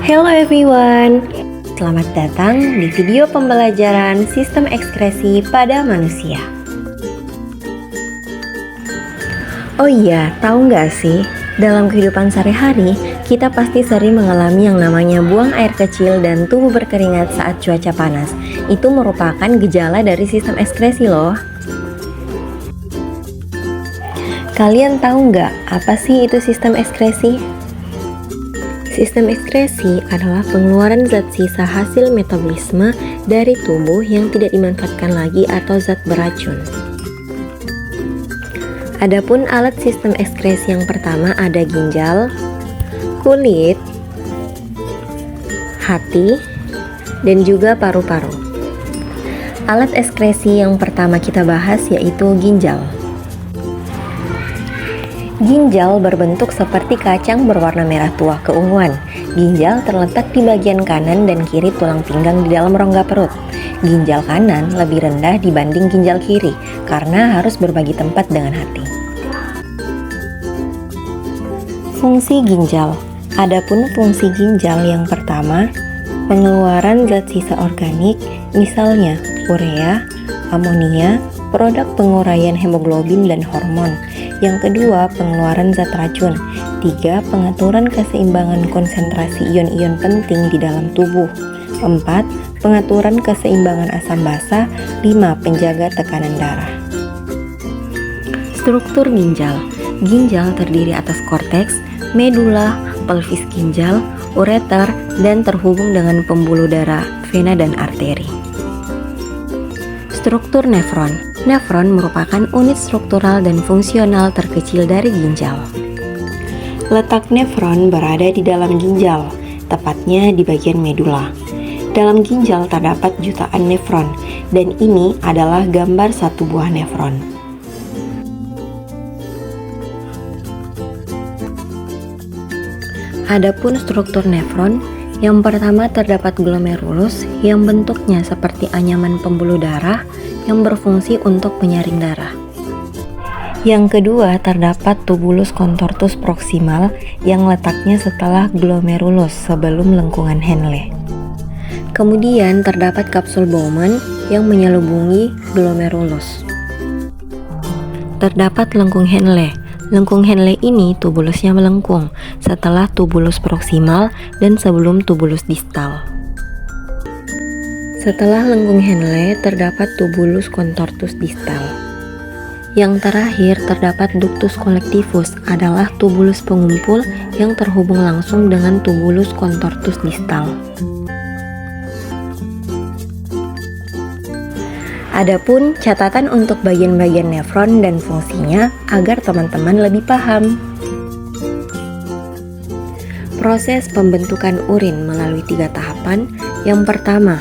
Hello everyone, selamat datang di video pembelajaran sistem ekskresi pada manusia. Oh iya, tahu nggak sih, dalam kehidupan sehari-hari, kita pasti sering mengalami yang namanya buang air kecil dan tubuh berkeringat saat cuaca panas. Itu merupakan gejala dari sistem ekskresi loh. Kalian tahu nggak apa sih itu sistem ekskresi? Sistem ekskresi adalah pengeluaran zat sisa hasil metabolisme dari tubuh yang tidak dimanfaatkan lagi atau zat beracun. Adapun alat sistem ekskresi yang pertama ada ginjal, kulit, hati, dan juga paru-paru. Alat ekskresi yang pertama kita bahas yaitu ginjal. Ginjal berbentuk seperti kacang berwarna merah tua keunguan. Ginjal terletak di bagian kanan dan kiri tulang pinggang di dalam rongga perut. Ginjal kanan lebih rendah dibanding ginjal kiri karena harus berbagi tempat dengan hati. Fungsi ginjal. Adapun fungsi ginjal yang pertama, pengeluaran zat sisa organik, misalnya urea, amonia, produk penguraian hemoglobin dan hormon. Yang kedua, pengeluaran zat racun. 3. Pengaturan keseimbangan konsentrasi ion-ion penting di dalam tubuh. 4. Pengaturan keseimbangan asam basa. 5. Penjaga tekanan darah. Struktur ginjal. Ginjal terdiri atas korteks, medula, pelvis ginjal, ureter, dan terhubung dengan pembuluh darah, vena, dan arteri. Struktur nefron. Nefron merupakan unit struktural dan fungsional terkecil dari ginjal. Letak nefron berada di dalam ginjal, tepatnya di bagian medula. Dalam ginjal terdapat jutaan nefron, dan ini adalah gambar satu buah nefron. Adapun struktur nefron, yang pertama terdapat glomerulus yang bentuknya seperti anyaman pembuluh darah yang berfungsi untuk penyaring darah. Yang kedua terdapat tubulus contortus proximal yang letaknya setelah glomerulus sebelum lengkungan Henle. Kemudian terdapat kapsul Bowman yang menyelubungi glomerulus. Terdapat lengkung Henle. Lengkung Henle ini tubulusnya melengkung setelah tubulus proximal dan sebelum tubulus distal. Setelah lengkung Henle terdapat tubulus contortus distal. Yang terakhir terdapat ductus collectivus adalah tubulus pengumpul yang terhubung langsung dengan tubulus contortus distal. Adapun catatan untuk bagian-bagian nefron dan fungsinya agar teman-teman lebih paham. Proses pembentukan urin melalui 3 tahapan. Yang pertama,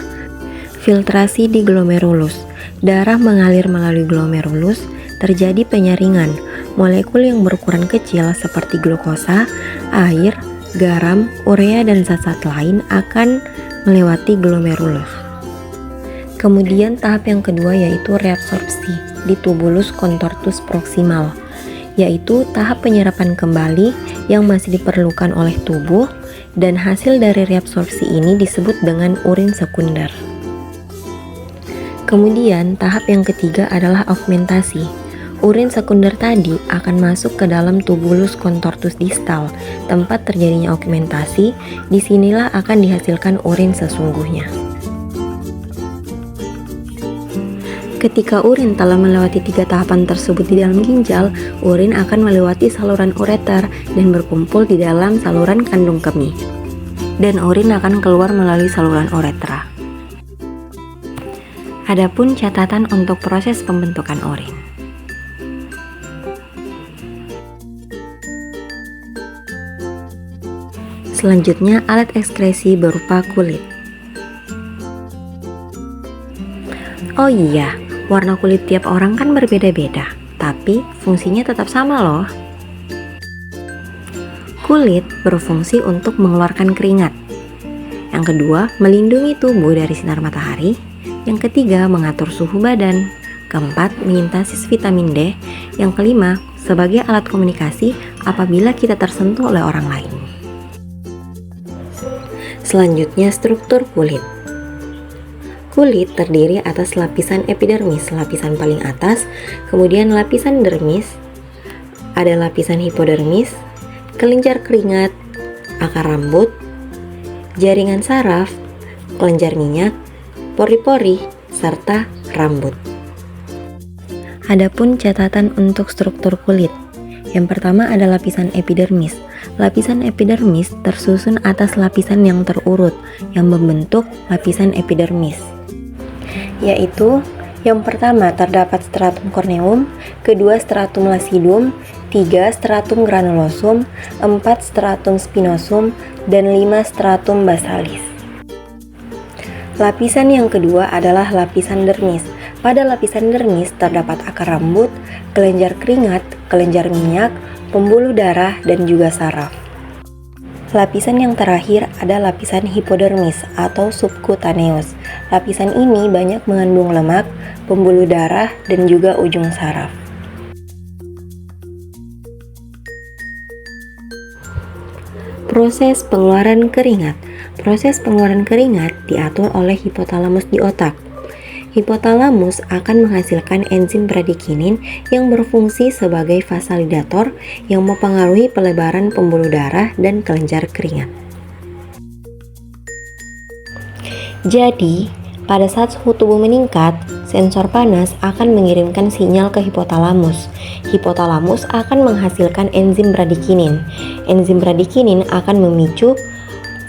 filtrasi di glomerulus. Darah mengalir melalui glomerulus, terjadi penyaringan. Molekul yang berukuran kecil seperti glukosa, air, garam, urea, dan zat-zat lain akan melewati glomerulus. Kemudian tahap yang kedua yaitu reabsorpsi di tubulus contortus proximal, yaitu tahap penyerapan kembali yang masih diperlukan oleh tubuh, dan hasil dari reabsorpsi ini disebut dengan urin sekunder. Kemudian tahap yang ketiga adalah augmentasi. Urin sekunder tadi akan masuk ke dalam tubulus contortus distal, tempat terjadinya augmentasi. Disinilah akan dihasilkan urin sesungguhnya. Ketika urin telah melewati 3 tahapan tersebut di dalam ginjal, urin akan melewati saluran ureter dan berkumpul di dalam saluran kandung kemih. Dan urin akan keluar melalui saluran uretra. Adapun catatan untuk proses pembentukan urin. Selanjutnya, alat ekskresi berupa kulit. Oh iya, warna kulit tiap orang kan berbeda-beda, tapi fungsinya tetap sama loh. Kulit berfungsi untuk mengeluarkan keringat. Yang kedua, melindungi tubuh dari sinar matahari. Yang ketiga, mengatur suhu badan. Keempat, menyintesis vitamin D. Yang kelima, sebagai alat komunikasi apabila kita tersentuh oleh orang lain. Selanjutnya, struktur kulit. Kulit terdiri atas lapisan epidermis, lapisan paling atas, kemudian lapisan dermis, ada lapisan hipodermis, kelenjar keringat, akar rambut, jaringan saraf, kelenjar minyak, pori-pori, serta rambut. Adapun catatan untuk struktur kulit. Yang pertama ada lapisan epidermis. Lapisan epidermis tersusun atas lapisan yang terurut yang membentuk lapisan epidermis, yaitu yang pertama terdapat stratum corneum, kedua stratum lucidum, 3 stratum granulosum, 4 stratum spinosum, dan 5 stratum basalis. Lapisan yang kedua adalah lapisan dermis. Pada lapisan dermis terdapat akar rambut, kelenjar keringat, kelenjar minyak, pembuluh darah, dan juga saraf. Lapisan yang terakhir ada lapisan hipodermis atau subcutaneous. Lapisan ini banyak mengandung lemak, pembuluh darah, dan juga ujung saraf. Proses pengeluaran keringat. Proses pengeluaran keringat diatur oleh hipotalamus di otak. Hipotalamus akan menghasilkan enzim bradikinin yang berfungsi sebagai vasalidator yang mempengaruhi pelebaran pembuluh darah dan kelenjar keringat. Jadi, pada saat suhu tubuh meningkat, sensor panas akan mengirimkan sinyal ke hipotalamus. Hipotalamus akan menghasilkan enzim bradikinin. Enzim bradikinin akan memicu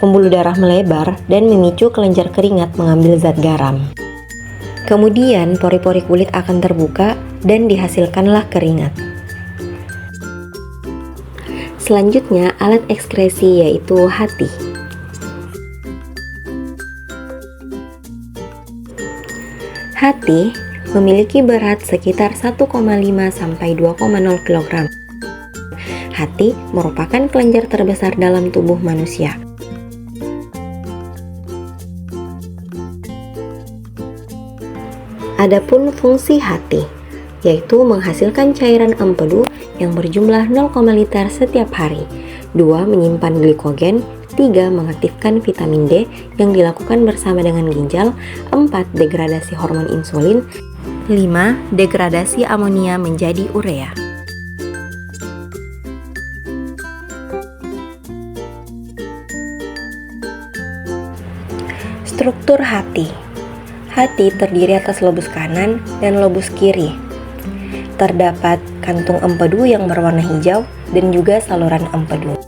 pembuluh darah melebar dan memicu kelenjar keringat mengambil zat garam. Kemudian pori-pori kulit akan terbuka dan dihasilkanlah keringat. Selanjutnya alat ekskresi yaitu hati. Hati memiliki berat sekitar 1,5 sampai 2,0 kg. Hati merupakan kelenjar terbesar dalam tubuh manusia. Adapun fungsi hati, yaitu menghasilkan cairan empedu yang berjumlah 0, liter setiap hari, 2. Menyimpan glikogen, 3. Mengaktifkan vitamin D yang dilakukan bersama dengan ginjal, 4. Degradasi hormon insulin, 5. Degradasi amonia menjadi urea. Struktur hati. Hati terdiri atas lobus kanan dan lobus kiri. Terdapat kantung empedu yang berwarna hijau dan juga saluran empedu.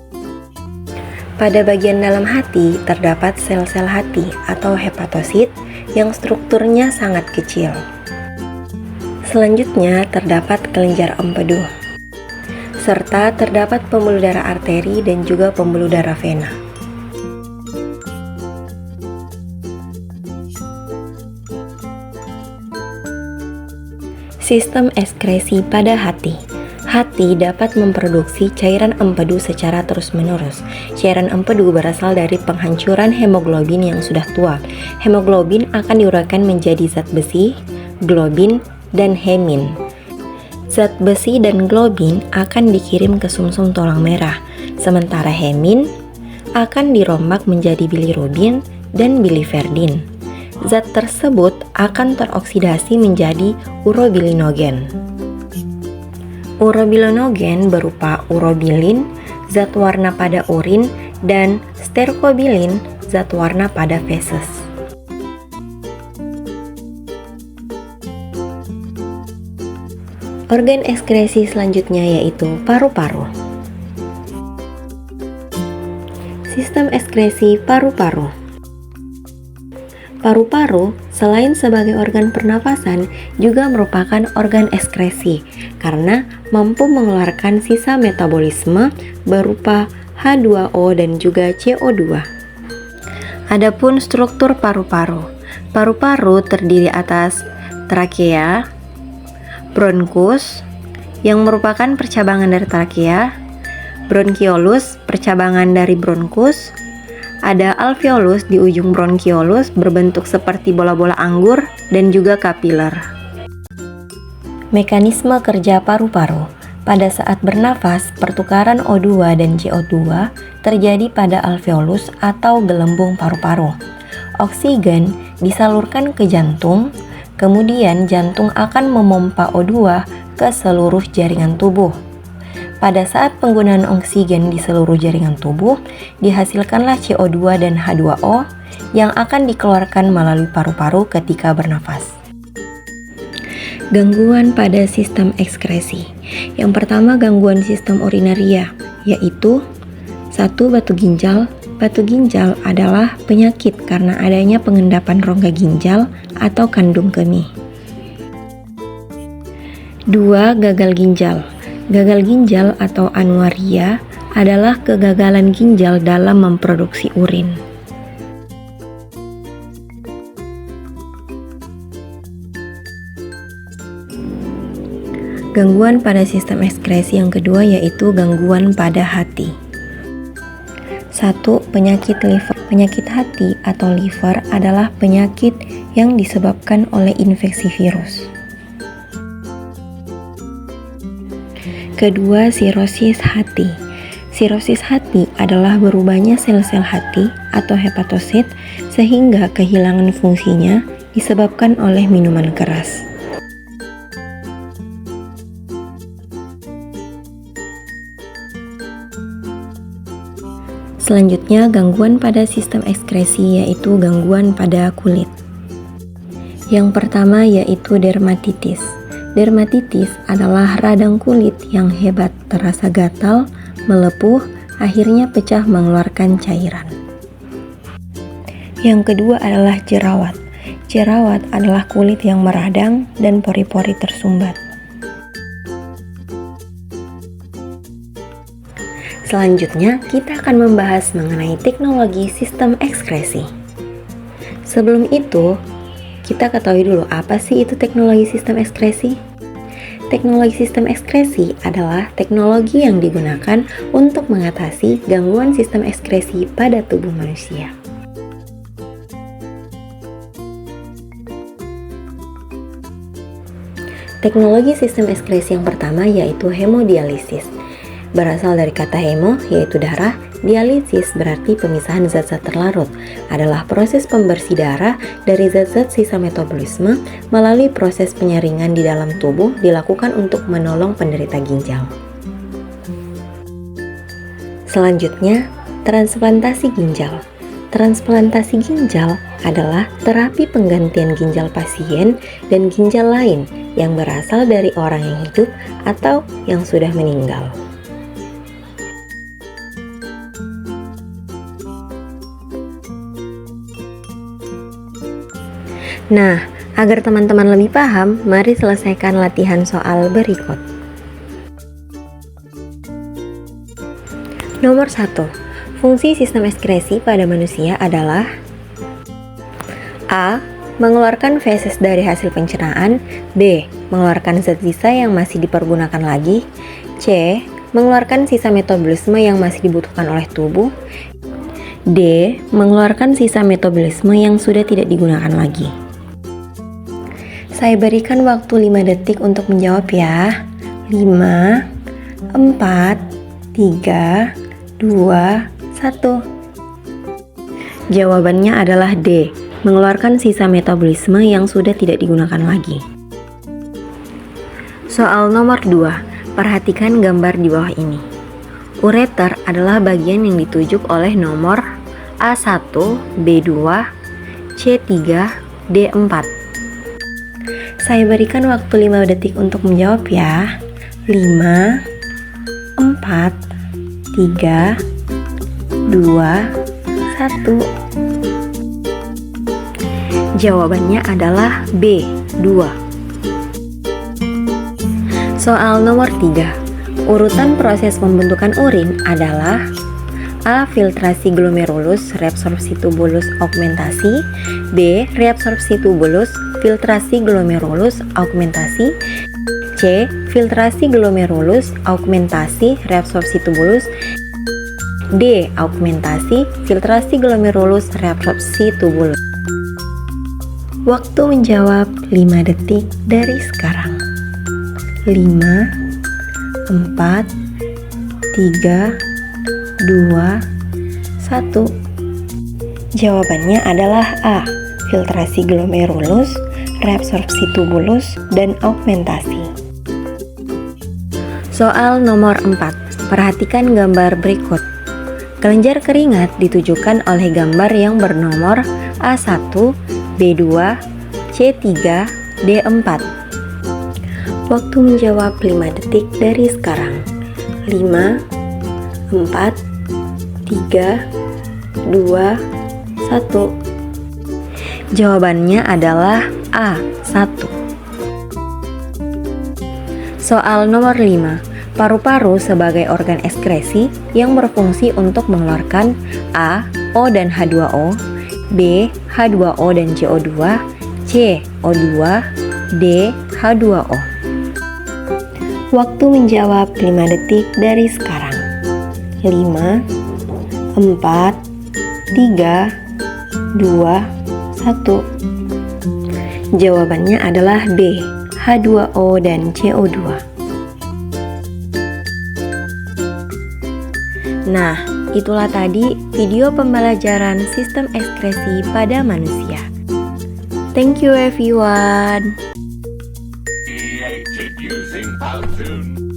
Pada bagian dalam hati terdapat sel-sel hati atau hepatosit yang strukturnya sangat kecil. Selanjutnya terdapat kelenjar empedu, serta terdapat pembuluh darah arteri dan juga pembuluh darah vena. Sistem ekskresi pada hati. Hati dapat memproduksi cairan empedu secara terus-menerus. Cairan empedu berasal dari penghancuran hemoglobin yang sudah tua. Hemoglobin akan diuraikan menjadi zat besi, globin, dan hemin. Zat besi dan globin akan dikirim ke sumsum tulang merah, sementara hemin akan dirombak menjadi bilirubin dan biliverdin. Zat tersebut akan teroksidasi menjadi urobilinogen. Urobilinogen berupa urobilin, zat warna pada urin, dan sterkobilin, zat warna pada feses. Organ ekskresi selanjutnya yaitu paru-paru. Sistem ekskresi paru-paru. Paru-paru selain sebagai organ pernafasan juga merupakan organ ekskresi karena mampu mengeluarkan sisa metabolisme berupa H2O dan juga CO2. Adapun struktur paru-paru. Paru-paru terdiri atas trakea, bronkus yang merupakan percabangan dari trakea, bronkiolus percabangan dari bronkus, ada alveolus di ujung bronkiolus berbentuk seperti bola-bola anggur dan juga kapiler. Mekanisme kerja paru-paru. Pada saat bernafas, pertukaran O2 dan CO2 terjadi pada alveolus atau gelembung paru-paru. Oksigen disalurkan ke jantung, kemudian jantung akan memompa O2 ke seluruh jaringan tubuh. Pada saat penggunaan oksigen di seluruh jaringan tubuh, dihasilkanlah CO2 dan H2O yang akan dikeluarkan melalui paru-paru ketika bernafas. Gangguan pada sistem ekskresi. Yang pertama, gangguan sistem urinaria, yaitu 1. Batu ginjal. Batu ginjal adalah penyakit karena adanya pengendapan rongga ginjal atau kandung kemih. 2. Gagal ginjal. Gagal ginjal atau anuria adalah kegagalan ginjal dalam memproduksi urin. Gangguan pada sistem ekskresi yang kedua yaitu gangguan pada hati. 1. Penyakit liver. Penyakit hati atau liver adalah penyakit yang disebabkan oleh infeksi virus. Kedua, sirosis hati. Sirosis hati adalah berubahnya sel-sel hati atau hepatosit sehingga kehilangan fungsinya disebabkan oleh minuman keras. Selanjutnya, gangguan pada sistem ekskresi yaitu gangguan pada kulit. Yang pertama yaitu dermatitis. Dermatitis adalah radang kulit yang hebat terasa gatal, melepuh, akhirnya pecah mengeluarkan cairan. Yang kedua adalah jerawat. Jerawat adalah kulit yang meradang dan pori-pori tersumbat. Selanjutnya, kita akan membahas mengenai teknologi sistem ekskresi. Sebelum itu, kita ketahui dulu apa sih itu teknologi sistem ekskresi? Teknologi sistem ekskresi adalah teknologi yang digunakan untuk mengatasi gangguan sistem ekskresi pada tubuh manusia. Teknologi sistem ekskresi yang pertama yaitu hemodialisis. Berasal dari kata hemo, yaitu darah, dialisis berarti pemisahan zat-zat terlarut, adalah proses pembersih darah dari zat-zat sisa metabolisme melalui proses penyaringan di dalam tubuh dilakukan untuk menolong penderita ginjal. Selanjutnya, transplantasi ginjal. Transplantasi ginjal adalah terapi penggantian ginjal pasien dan ginjal lain yang berasal dari orang yang hidup atau yang sudah meninggal. Nah, agar teman-teman lebih paham, mari selesaikan latihan soal berikut. Nomor 1. Fungsi sistem ekskresi pada manusia adalah A. Mengeluarkan feses dari hasil pencernaan. B. Mengeluarkan zat sisa yang masih dipergunakan lagi. C. Mengeluarkan sisa metabolisme yang masih dibutuhkan oleh tubuh. D. Mengeluarkan sisa metabolisme yang sudah tidak digunakan lagi. Saya berikan waktu 5 detik untuk menjawab ya. 5, 4, 3, 2, 1. Jawabannya adalah D. Mengeluarkan sisa metabolisme yang sudah tidak digunakan lagi. Soal nomor 2. Perhatikan gambar di bawah ini. Ureter adalah bagian yang ditunjuk oleh nomor A1, B2, C3, D4. Saya berikan waktu 5 detik untuk menjawab ya. 5, 4, 3, 2, 1. Jawabannya adalah B, 2. Soal nomor 3. Urutan proses pembentukan urin adalah A. Filtrasi glomerulus, reabsorpsi tubulus, augmentasi. B. Reabsorpsi tubulus, filtrasi glomerulus, augmentasi. C. Filtrasi glomerulus, augmentasi, reabsorpsi tubulus. D. Augmentasi, filtrasi glomerulus, reabsorpsi tubulus. Waktu menjawab 5 detik dari sekarang. 5, 4, 3, 2, 1. Jawabannya adalah A. Filtrasi glomerulus, reabsorpsi tubulus, dan augmentasi. Soal nomor 4. Perhatikan gambar berikut. Kelenjar keringat ditujukan oleh gambar yang bernomor A1, B2, C3, D4. Waktu menjawab 5 detik dari sekarang. 5, 4, 3, 2, 1. Jawabannya adalah A1. Soal nomor 5. Paru-paru sebagai organ ekskresi yang berfungsi untuk mengeluarkan A, O dan H2O, B, H2O dan CO2, C, O2, D, H2O. Waktu menjawab 5 detik dari sekarang. 5, 4, 3, 2, 1. Jawabannya adalah B, H2O dan CO2. Nah, itulah tadi video pembelajaran sistem ekskresi pada manusia. Thank you everyone. Created using Powtoon.